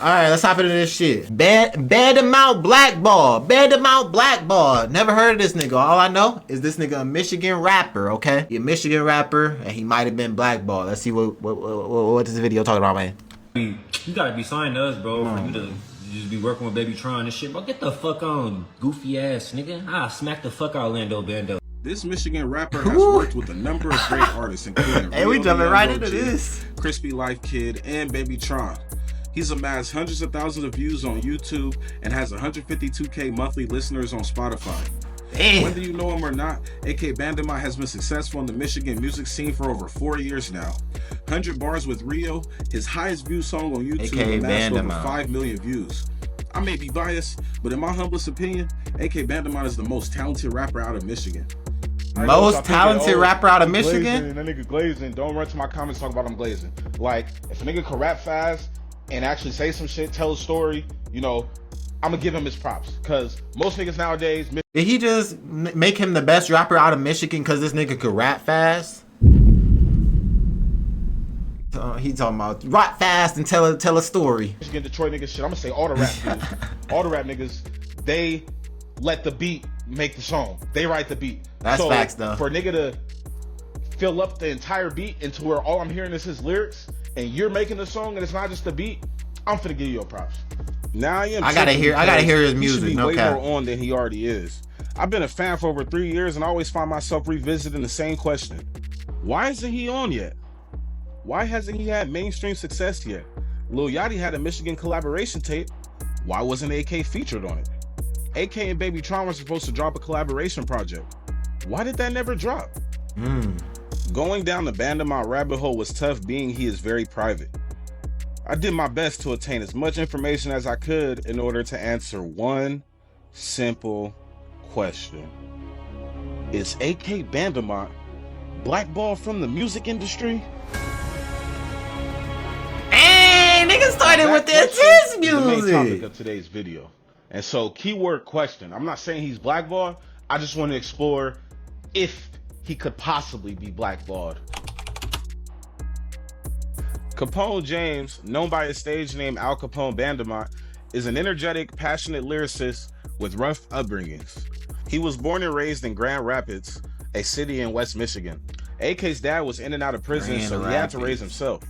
Alright, let's hop into this shit. BANDAMONT BLACKBALLED. BANDAMONT BLACKBALLEed. Never heard of this nigga. All I know is this nigga a Michigan rapper, okay? He a Michigan rapper, and he might have been blackballed. Let's see what this video talking about, man. You gotta be signed to us, bro, for you to just be working with BabyTron and shit. Bro, get the fuck on, goofy ass nigga. I'll smack the fuck out Lando Bando. This Michigan rapper has worked with a number of great artists, including Hey, we jumping right into this. Crispy Life Kid, and BabyTron. He's amassed hundreds of thousands of views on YouTube and has 152K monthly listeners on Spotify. Damn. Whether you know him or not, AK BANDAMONT has been successful in the Michigan music scene for over 4 years now. 100 Bars with Rio, his highest viewed song on YouTube, amassed over 5 million views. I may be biased, but in my humblest opinion, AK BANDAMONT is the most talented rapper out of Michigan. Most talented rapper out of Michigan? That nigga glazing. Don't run to my comments talk about him glazing. Like, if a nigga can rap fast and actually say some shit, tell a story, you know, I'm gonna give him his props. Cause most niggas nowadays... Did he just make him the best rapper out of Michigan cause this nigga could rap fast? He talking about rap fast and tell a story. Michigan, Detroit niggas shit. I'm gonna say all the rap niggas. All the rap niggas, they let the beat make the song. They write the beat. That's facts though. For a nigga to fill up the entire beat into where all I'm hearing is his lyrics and you're making the song and it's not just the beat, I'm finna give you your props. Now I gotta hear his music. He should be no way cap. more on than he already is. I've been a fan for over 3 years and I always find myself revisiting the same question. Why isn't he on yet? Why hasn't he had mainstream success yet? Lil Yachty had a Michigan collaboration tape. Why wasn't AK featured on it? AK and BabyTron were supposed to drop a collaboration project. Why did that never drop? Going down the BANDAMONT rabbit hole was tough, being he is very private. I did my best to attain as much information as I could in order to answer one simple question. Is AK BANDAMONT blackballed from the music industry? Hey, nigga started with this The main topic music. of today's video. And so, keyword question. I'm not saying he's blackballed. I just want to explore if he could possibly be blackballed. Capone James, known by his stage name Al Capone BANDAMONT, is an energetic, passionate lyricist with rough upbringings. He was born and raised in Grand Rapids, a city in West Michigan. AK's dad was in and out of prison, so he had to raise himself.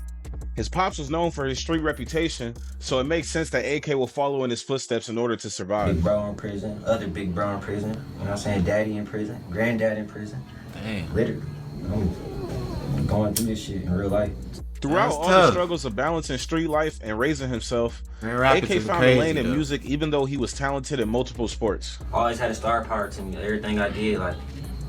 His pops was known for his street reputation, so it makes sense that AK will follow in his footsteps in order to survive. Big bro in prison, other big bro in prison, you know what I'm saying? Daddy in prison, granddad in prison. Damn. Literally. I'm going through this shit in real life. Throughout all the struggles of balancing street life and raising himself, AK found a lane in music even though he was talented in multiple sports. Always had a star power to me. Everything I did, like,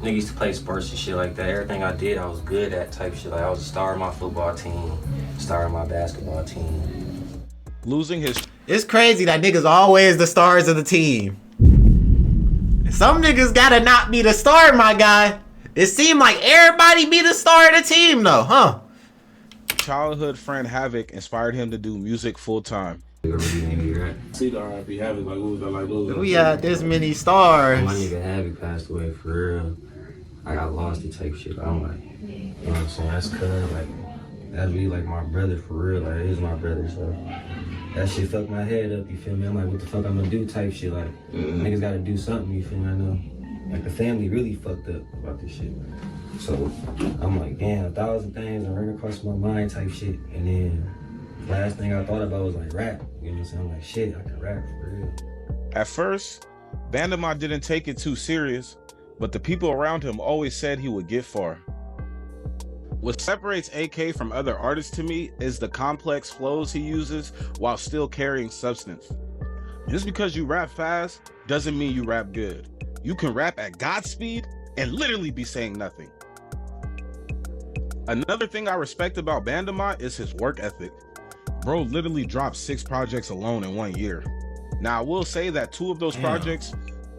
nigga used to play sports and shit like that. Everything I did, I was good at type shit. Like, I was a star of my football team, star of my basketball team. Losing his... It's crazy that niggas always the stars of the team. Some niggas gotta not be the star, my guy. It seemed like everybody be the star of the team though, huh? childhood friend Havoc inspired him to do music full time. See the R.I.P. Havoc, like, what was that like? We had this many stars. My nigga Havoc passed away for real. I got lost in type shit. I'm like, you know what I'm saying? That's cuz, like, that'd be like my brother for real. Like, he's my brother, so that shit fucked my head up, you feel me? I'm like, what the fuck I'm gonna do type shit. Like, niggas gotta do something, you feel me? I know. Like, the family really fucked up about this shit. So, I'm like, damn, 1,000 things are running across my mind type shit. And then, last thing I thought about was like rap. You know what I'm saying? I'm like, shit, I can rap for real. At first, BANDAMONT didn't take it too serious, but the people around him always said he would get far. What separates AK from other artists to me is the complex flows he uses while still carrying substance. Just because you rap fast doesn't mean you rap good. You can rap at God's speed and literally be saying nothing. Another thing I respect about BANDAMONT is his work ethic. Bro literally dropped 6 projects alone in 1 year. Now, I will say that 2 of those projects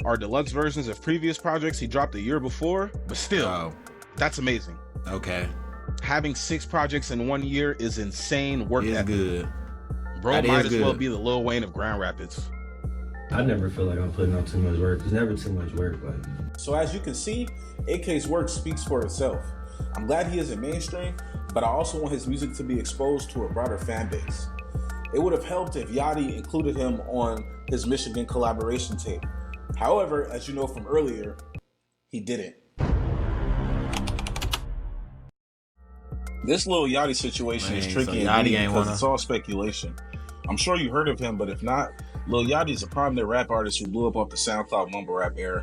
are deluxe versions of previous projects he dropped the year before, but still, that's amazing. Okay. Having 6 projects in 1 year is insane work ethic. Good. Bro That might is as well good. be the Lil Wayne of Grand Rapids. I never feel like I'm putting out too much work. There's never too much work. Like, So as you can see, AK's work speaks for itself. I'm glad he isn't mainstream, but I also want his music to be exposed to a broader fan base. It would have helped if Yachty included him on his Michigan collaboration tape. However, as you know from earlier, he didn't. This Lil Yachty situation is tricky indeed because it's all speculation. I'm sure you heard of him, but if not, Lil Yachty is a prominent rap artist who blew up off the SoundCloud mumble rap era.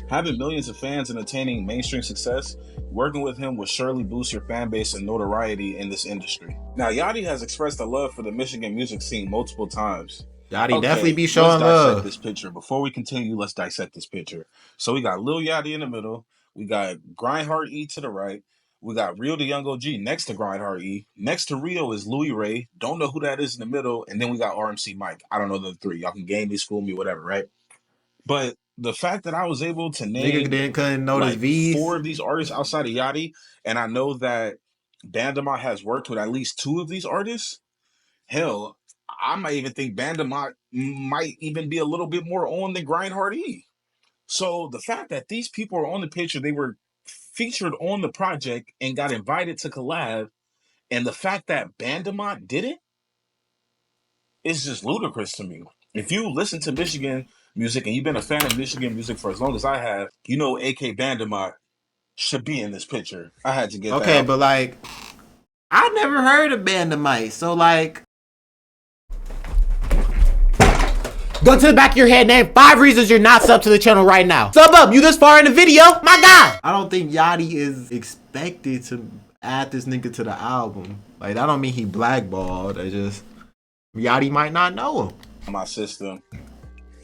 Having millions of fans and attaining mainstream success, working with him will surely boost your fan base and notoriety in this industry. Now, Yachty has expressed a love for the Michigan music scene multiple times. Yachty definitely be showing love. This picture. Before we continue, let's dissect this picture. So we got Lil Yachty in the middle. We got Grindhard E to the right. We got Rio the Young OG next to Grindhard E. Next to Rio is Louis Ray. Don't know who that is in the middle. And then we got RMC Mike. I don't know the three. Y'all can game me, school me, whatever, right? But the fact that I was able to name like 4 of these artists outside of Yachty, and I know that BANDAMONT has worked with at least 2 of these artists, hell, I might even think BANDAMONT might even be a little bit more on than Grindhard E. So the fact that these people are on the picture, they were featured on the project and got invited to collab, and the fact that BANDAMONT didn't is just ludicrous to me. If you listen to Michigan music and you've been a fan of Michigan music for as long as I have, you know AK BANDAMONT should be in this picture. I had to get that. Okay, but like, I never heard of BANDAMONT, so like, go to the back of your head, name 5 reasons you're not sub to the channel right now. Sub up, you this far in the video, my guy. I don't think Yachty is expected to add this nigga to the album. Like, that don't mean he blackballed. I just, Yachty might not know him. My system.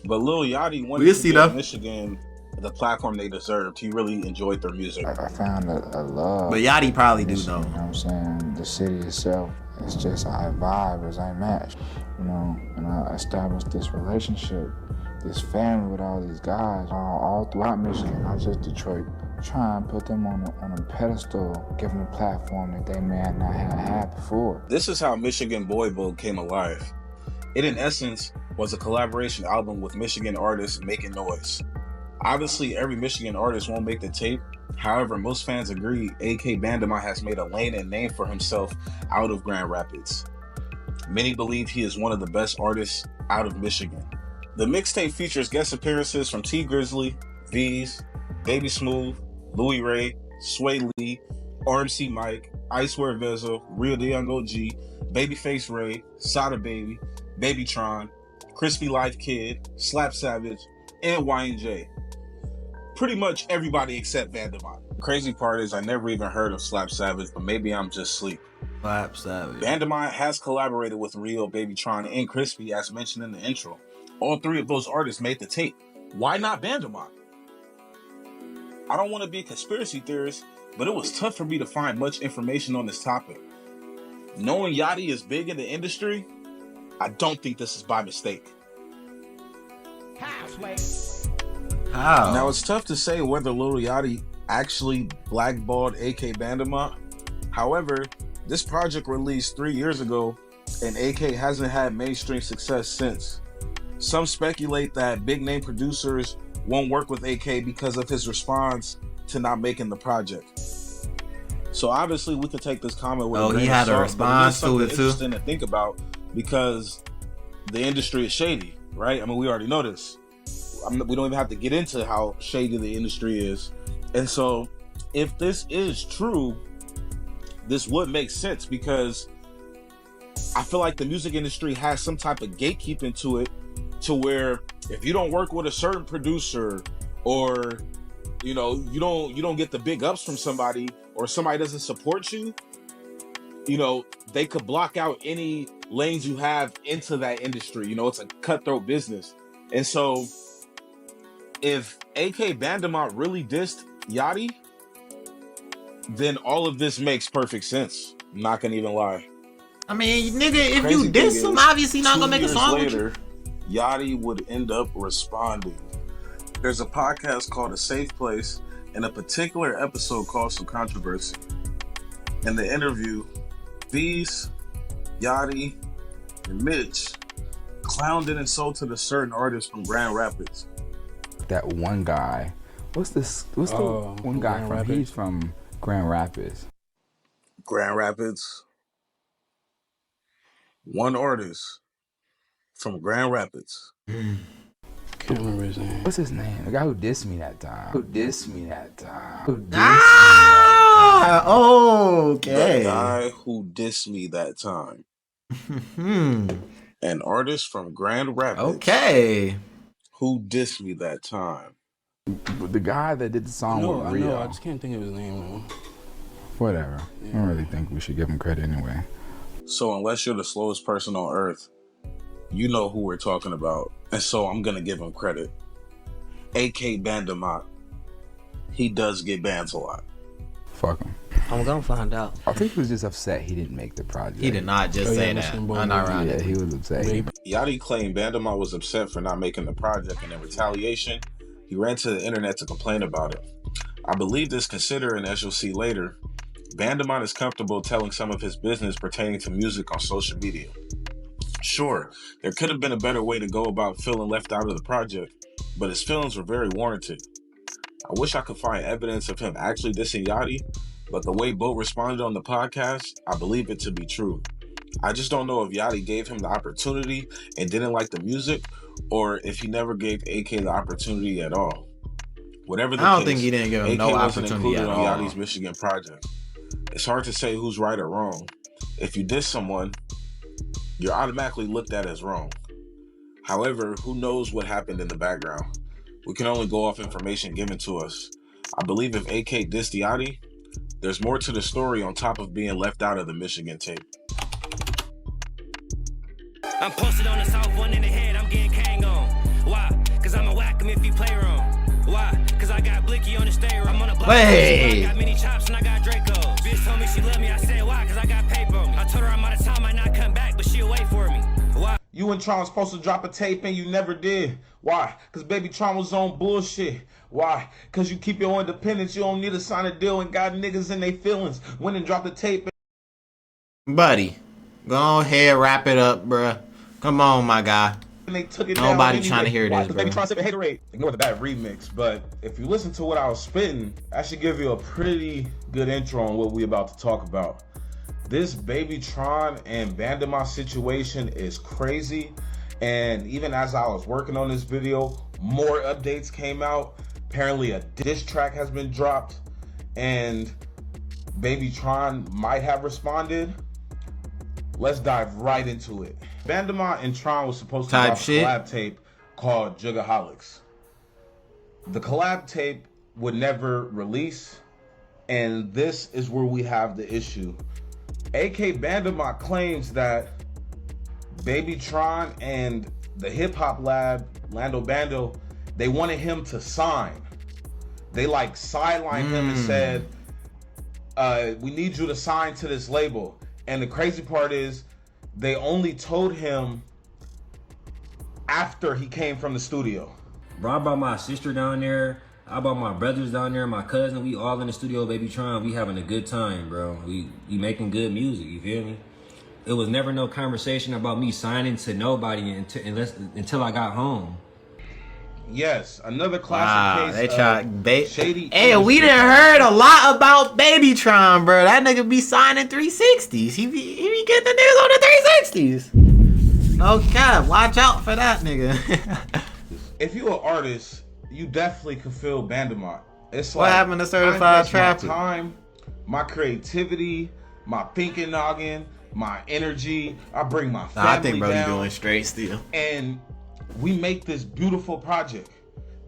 But Lil Yachty wanted to give Michigan the platform they deserved. He really enjoyed their music. I found a love. But Yachty probably do know. You know what I'm saying? The city itself, it's just our vibe is unmatched. You know, and I established this relationship, this family with all these guys all throughout Michigan, not just Detroit. Try and put them on a pedestal, give them a platform that they may not have had before. This is how Michigan Boy Bowl came alive. It, in essence, was a collaboration album with Michigan artists making noise. Obviously, every Michigan artist won't make the tape. However, most fans agree AK BANDAMONT has made a lane and name for himself out of Grand Rapids. Many believe he is one of the best artists out of Michigan. The mixtape features guest appearances from T Grizzly, V's, Baby Smooth, Louis Ray, Sway Lee, RMC Mike, Icewear Vezo, Real the Young OG, Babyface Ray, Sada Baby, BabyTron, Crispy Life Kid, Slap Savage, and Y&J. Pretty much everybody except BANDAMONT. The crazy part is I never even heard of Slap Savage, but maybe I'm just asleep. Slap Savage. BANDAMONT has collaborated with Rio, BabyTron, and Crispy, as mentioned in the intro. All 3 of those artists made the tape. Why not BANDAMONT? I don't want to be a conspiracy theorist, but it was tough for me to find much information on this topic. Knowing Yachty is big in the industry, I don't think this is by mistake. How? Now, it's tough to say whether Lil Yachty actually blackballed AK BANDAMONT. However, this project released 3 years ago, and AK hasn't had mainstream success since. Some speculate that big-name producers won't work with AK because of his response to not making the project. So obviously, we could take this comment with he had a response to it too. Interesting to think about because the industry is shady, right? I mean, we already know this. We don't even have to get into how shady the industry is. And so, if this is true, this would make sense because I feel like the music industry has some type of gatekeeping to it, to where if you don't work with a certain producer, or you know, you don't get the big ups from somebody, or somebody doesn't support you, you know, they could block out any lanes you have into that industry. You know, it's a cutthroat business. And so if AK BANDAMONT really dissed Yachty, then all of this makes perfect sense. I'm not gonna even lie. I mean, nigga, if you diss him, obviously not gonna make a song later, with you. Yachty would end up responding. There's a podcast called A Safe Place and a particular episode called Some Controversy. In the interview, V's, Yachty, and Mitch clowned and insulted a certain artist from Grand Rapids. That one guy, what's the one guy from? Rapids? He's from Grand Rapids. Grand Rapids. One artist from Grand Rapids. Can't remember his name. What's his name? The guy who dissed me that time. Ah, okay. The guy who dissed me that time. An artist from Grand Rapids. Okay. Who dissed me that time. The guy that did the song with I Rio. know, I just can't think of his name though. Whatever. I don't really think we should give him credit anyway. So unless you're the slowest person on earth, you know who we're talking about. And so I'm going to give him credit. AK BANDAMONT. He does get bans a lot. Fuck him. I'm gonna find out. I think he was just upset he didn't make the project. He did not just say that. I'm not around Yeah, it. he was upset. Yachty claimed BANDAMONT was upset for not making the project, and in retaliation, he ran to the internet to complain about it. I believe this considering, as you'll see later, BANDAMONT is comfortable telling some of his business pertaining to music on social media. Sure, there could have been a better way to go about feeling left out of the project, but his feelings were very warranted. I wish I could find evidence of him actually dissing Yachty, but the way Boat responded on the podcast, I believe it to be true. I just don't know if Yachty gave him the opportunity and didn't like the music, or if he never gave AK the opportunity at all. Whatever the case, I don't think he didn't give him AK no wasn't opportunity included at on all. Yachty's Michigan project. It's hard to say who's right or wrong. If you diss someone, you're automatically looked at as wrong. However, who knows what happened in the background? We can only go off information given to us. I believe if AK dissed Yachty, there's more to the story on top of being left out of the Michigan tape. I'm posted on the south one in the head, I'm getting Kang on. Why? Cause I'ma whack him if he play wrong. Why? Cause I got Blicky on the stay. I'm on a block. Wait. I got many chops and I got Draco. Bitch told me she loved me, I said why? Cause I got paper on me. I told her I'm out of time, might not come back, but she'll wait for me. Why? You and Tron was supposed to drop a tape and you never did. Why? Because BabyTron was on bullshit. Why? Because you keep your independence. You don't need to sign a deal and got niggas in their feelings. Went and dropped the tape. Buddy, go ahead, wrap it up, bruh. Come on, my guy. And they took it Nobody down trying to hear Why? this, Because bro. BabyTron said haterade. Ignore the bad remix. But if you listen to what I was spitting, I should give you a pretty good intro on what we about to talk about. This BabyTron and BANDAMONT situation is crazy. And even as I was working on this video, more updates came out. Apparently a diss track has been dropped and BabyTron might have responded. Let's dive right into it. BANDAMONT and Tron was supposed to drop a collab tape called Jugaholics. The collab tape would never release, and this is where we have the issue. AK BANDAMONT claims that BabyTron and the hip hop lab, Lando Bando, they wanted him to sign. They like sidelined him and said, we need you to sign to this label. And the crazy part is they only told him after he came from the studio. Bro, I brought my sister down there. I brought my brothers down there, my cousin. We all in the studio, BabyTron. We having a good time, bro. We making good music, you feel me? It was never no conversation about me signing to nobody until I got home. Yes, another classic case. They tried shady. Hey, we done heard a lot about BabyTron, bro. That nigga be signing 360s. He be getting the niggas on the 360s. No cap, watch out for that nigga. If you an artist, you definitely can feel BANDAMONT. It's What like happened to Certified I invest Trapper? My time, my creativity, my thinking noggin, my energy. I bring my family I think bro, you down, doing straight still. and we make this beautiful project.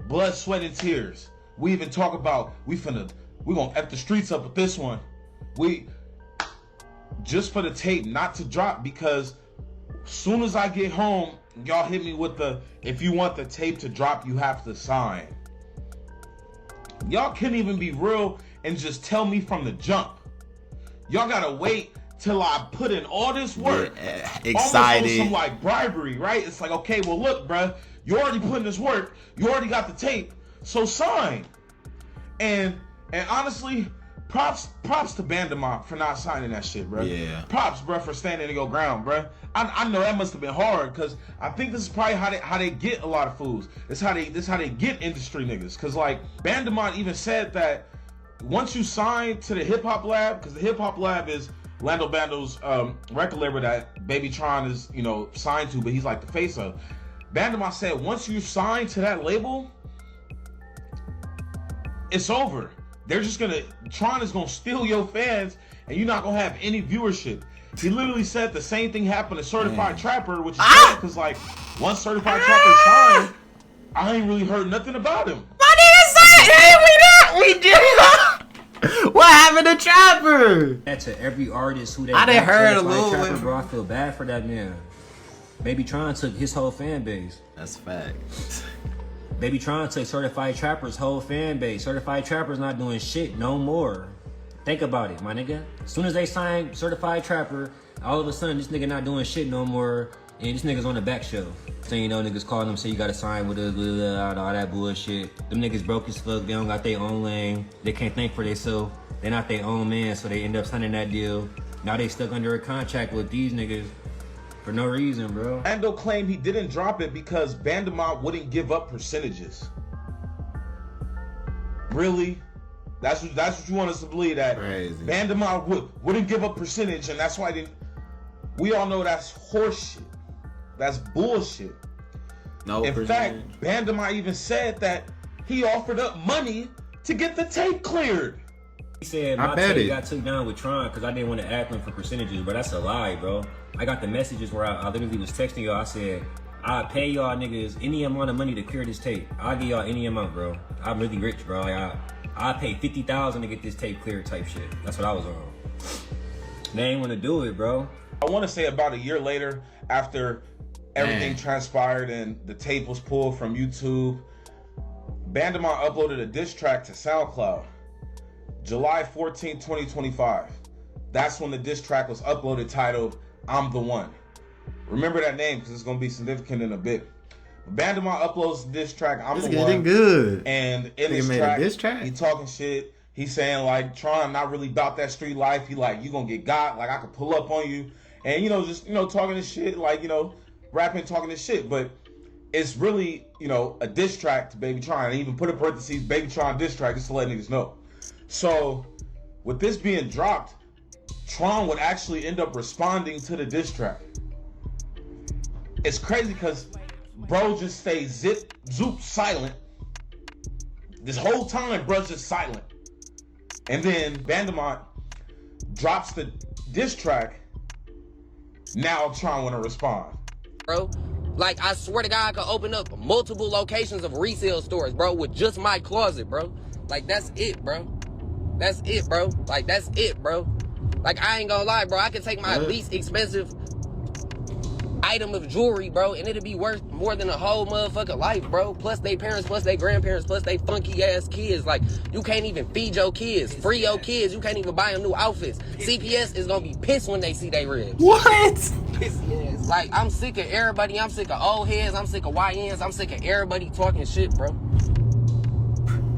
Blood, sweat, and tears. We even talk about we gonna F the streets up with this one. We just for the tape not to drop, because soon as I get home, y'all hit me with the, if you want the tape to drop, you have to sign. Y'all can't even be real and just tell me from the jump. Y'all gotta wait till I put in all this work. Yeah, Almost excited. on some like bribery, right? It's like, okay, well look, bruh, you already put in this work, you already got the tape, so sign. And honestly, props to BANDAMONT for not signing that shit, bro. Yeah. Props, bro, for standing in your ground, bro. I know that must have been hard, because I think this is probably how they get a lot of fools. This how they get industry niggas. Because like BANDAMONT even said that once you sign to the hip hop lab, because the hip hop lab is Lando Bando's record label that BabyTron is, you know, signed to, but he's like the face of. Bandamont said once you sign to that label, it's over. They're just gonna, Tron is gonna steal your fans and you're not gonna have any viewership. He literally said the same thing happened to Certified Trapper, which is good because like once Certified Trapper signed, I ain't really heard nothing about him. My nigga said, we did. What happened to Trapper? That to every artist who they I done heard a little Trapper, bit. bro. I feel bad for that man. BabyTron took his whole fan base. That's a fact. BabyTron took Certified Trapper's whole fan base. Certified Trapper's not doing shit no more. Think about it, my nigga. As soon as they signed Certified Trapper, all of a sudden this nigga not doing shit no more, and this nigga's on the back shelf. So you know niggas calling them, say you gotta sign with all that bullshit. Them niggas broke as fuck. They don't got their own lane. They can't think for themselves. They're not their own man, so they end up signing that deal. Now they stuck under a contract with these niggas for no reason, bro. Bando claimed he didn't drop it because Bandamont wouldn't give up percentages. Really? That's what you want us to believe, that Crazy. Bandamont wouldn't give up percentage, and that's why they didn't. We all know that's horseshit. That's bullshit. No. In fact, Bandamont even said that he offered up money to get the tape cleared. He said my tape got took down with Tron because I didn't want to ask him for percentages, but that's a lie, bro. I got the messages where I literally was texting y'all. I said, I'll pay y'all niggas any amount of money to clear this tape. I'll give y'all any amount, bro. I'm really rich, bro. Like, I pay $50,000 to get this tape cleared type shit. That's what I was on. They ain't want to do it, bro. I want to say about a year later, after everything transpired and the tape was pulled from YouTube, Bandamont uploaded a diss track to SoundCloud. July 14, 2025. That's when the diss track was uploaded, titled I'm the One. Remember that name because it's going to be significant in a bit. Bandamont uploads the diss track I'm the One. It's getting good. And in this track, he talking shit. He's saying like, Tron not really about that street life. He like, you going to get got. Like, I could pull up on you. And, you know, just, you know, talking this shit. Like, you know, rapping, talking this shit. But it's really, you know, a diss track to BabyTron. And even put in parentheses, BabyTron diss track, just to let niggas know. So, with this being dropped, Tron would actually end up responding to the diss track. It's crazy because bro just stays zoop silent. This whole time, bro's just silent. And then Bandamont drops the diss track. Now Tron want to respond. Bro, like I swear to God, I could open up multiple locations of resale stores, bro, with just my closet, bro. Like, that's it, bro. That's it, bro. Like, that's it, bro. Like, I ain't gonna lie, bro. I could take my least expensive item of jewelry, bro, and it'll be worth more than a whole motherfucking life, bro. Plus they parents, plus they grandparents, plus they funky ass kids. Like, you can't even feed your kids, free your kids. You can't even buy them new outfits. CPS is gonna be pissed when they see they ribs. What? Like, I'm sick of everybody. I'm sick of old heads. I'm sick of YNs. I'm sick of everybody talking shit, bro.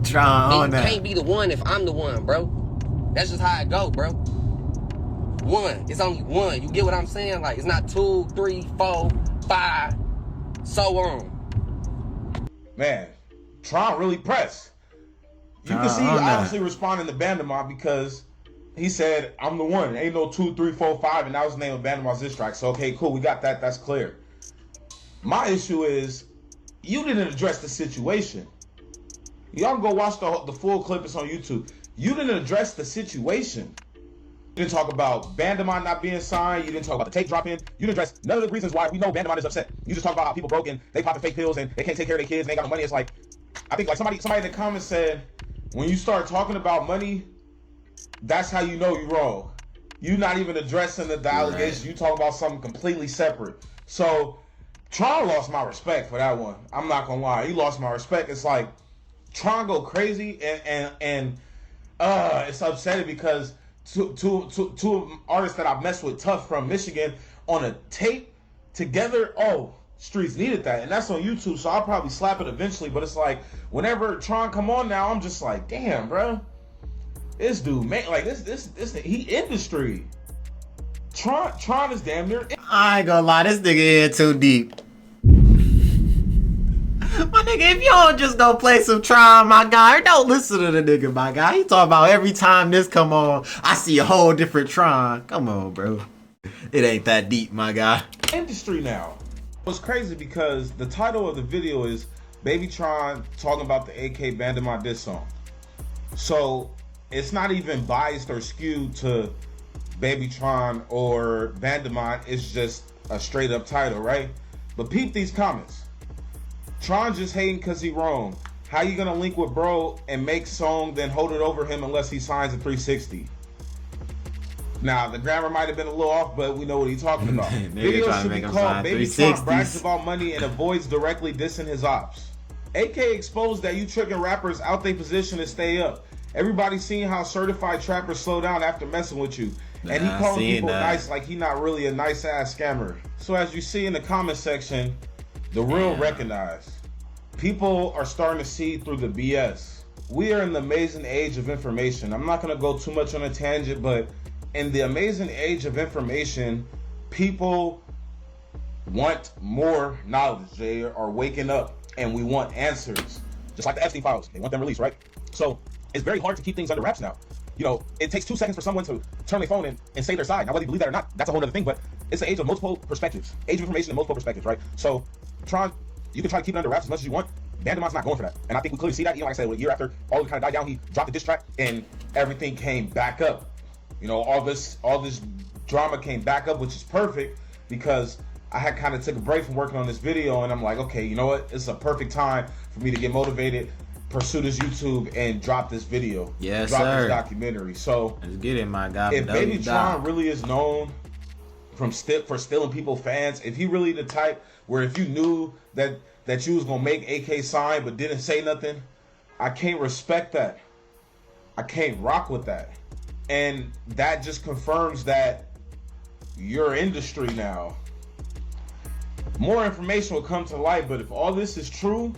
Tron on that. You can't be the one if I'm the one, bro. That's just how it go, bro. One. It's only one. You get what I'm saying? Like, it's not 2, 3, 4, 5, so on. Man, Tron really pressed. You can see he honestly responding to Bandamont because he said, I'm the one. Ain't no 2, 3, 4, 5, and that was the name of Bandamont's diss track. So, okay, cool. We got that. That's clear. My issue is you didn't address the situation. Y'all go watch the full clip. It's on YouTube. You didn't address the situation. You didn't talk about Bandamont not being signed. You didn't talk about the tape dropping. You didn't address none of the reasons why we know Bandamont is upset. You just talk about how people broken, they popping fake pills, and they can't take care of their kids, and they ain't got no money. It's like, I think like somebody in the comments said, when you start talking about money, that's how you know you're wrong. You're not even addressing the allegations. You talk about something completely separate. So, Tron lost my respect for that one. I'm not gonna lie. He lost my respect. It's like, Tron go crazy, and it's upsetting because two artists that I messed with tough from Michigan on a tape together. Oh, streets needed that, and that's on YouTube, so I'll probably slap it eventually. But it's like whenever Tron come on now, I'm just like, damn, bro, this dude, man, like this he industry. Tron is damn near. I ain't gonna lie, this nigga in too deep. My nigga Nigga, if you don't just go play some Tron, my guy, don't listen to the nigga, my guy. He talk about every time this come on, I see a whole different Tron. Come on, bro. It ain't that deep, my guy. Industry now. It's crazy because the title of the video is BabyTron talking about the AK BANDAMONT diss song. So it's not even biased or skewed to BabyTron or BANDAMONT. It's just a straight up title, right? But peep these comments. Tron just hating cause he wrong. How you gonna link with bro and make song then hold it over him unless he signs a 360? Now the grammar might have been a little off, but we know what he's talking about. Video should be called BabyTron brags about money and avoids directly dissing his ops. AK exposed that you tricking rappers out their position to stay up. Everybody seen how certified trappers slow down after messing with you. And he calling people nice like he not really a nice ass scammer. So as you see in the comment section, the real recognize. People are starting to see through the BS. We are in the amazing age of information. I'm not gonna go too much on a tangent, but in the amazing age of information, people want more knowledge. They are waking up and we want answers. Just like the Epstein files, they want them released, right? So it's very hard to keep things under wraps now. You know, it takes 2 seconds for someone to turn their phone in and say their side. Now, whether you believe that or not, that's a whole other thing, but it's an age of multiple perspectives. Age of information and multiple perspectives, right? So, Tron, you can try to keep it under wraps as much as you want. BANDAMONT's not going for that. And I think we clearly see that. You know, like I said, a year after all of it kind of died down, he dropped the diss track and everything came back up. You know, all this drama came back up, which is perfect because I had kind of took a break from working on this video and I'm like, okay, you know what? It's a perfect time for me to get motivated, pursue this YouTube, and drop this video. Yes, drop sir. This documentary. So let's get it, my guy. If BabyTron really is known for stealing people fans, if he really the type where if you knew that you was gonna make AK sign but didn't say nothing, I can't respect that. I can't rock with that. And that just confirms that your industry now. More information will come to light, but if all this is true,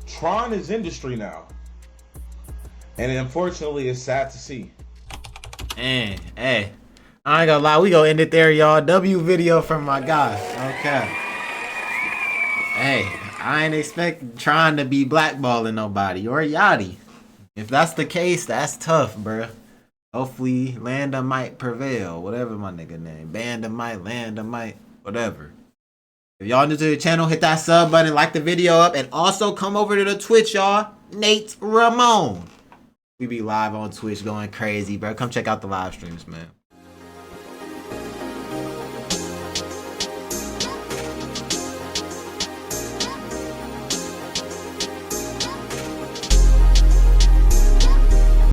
Tron is industry now. And unfortunately, it's sad to see. And, hey, I ain't gonna lie, we gonna end it there, y'all. W video from my guy. Okay. Hey, I ain't expect Tron to be blackballing nobody or Yachty. If that's the case, that's tough, bruh. Hopefully, Landa might prevail. Whatever my nigga name. Banda might, Landa might, whatever. If y'all new to the channel, hit that sub button, like the video up, and also come over to the Twitch, y'all. Nate Ramon. We be live on Twitch going crazy, bro. Come check out the live streams, man.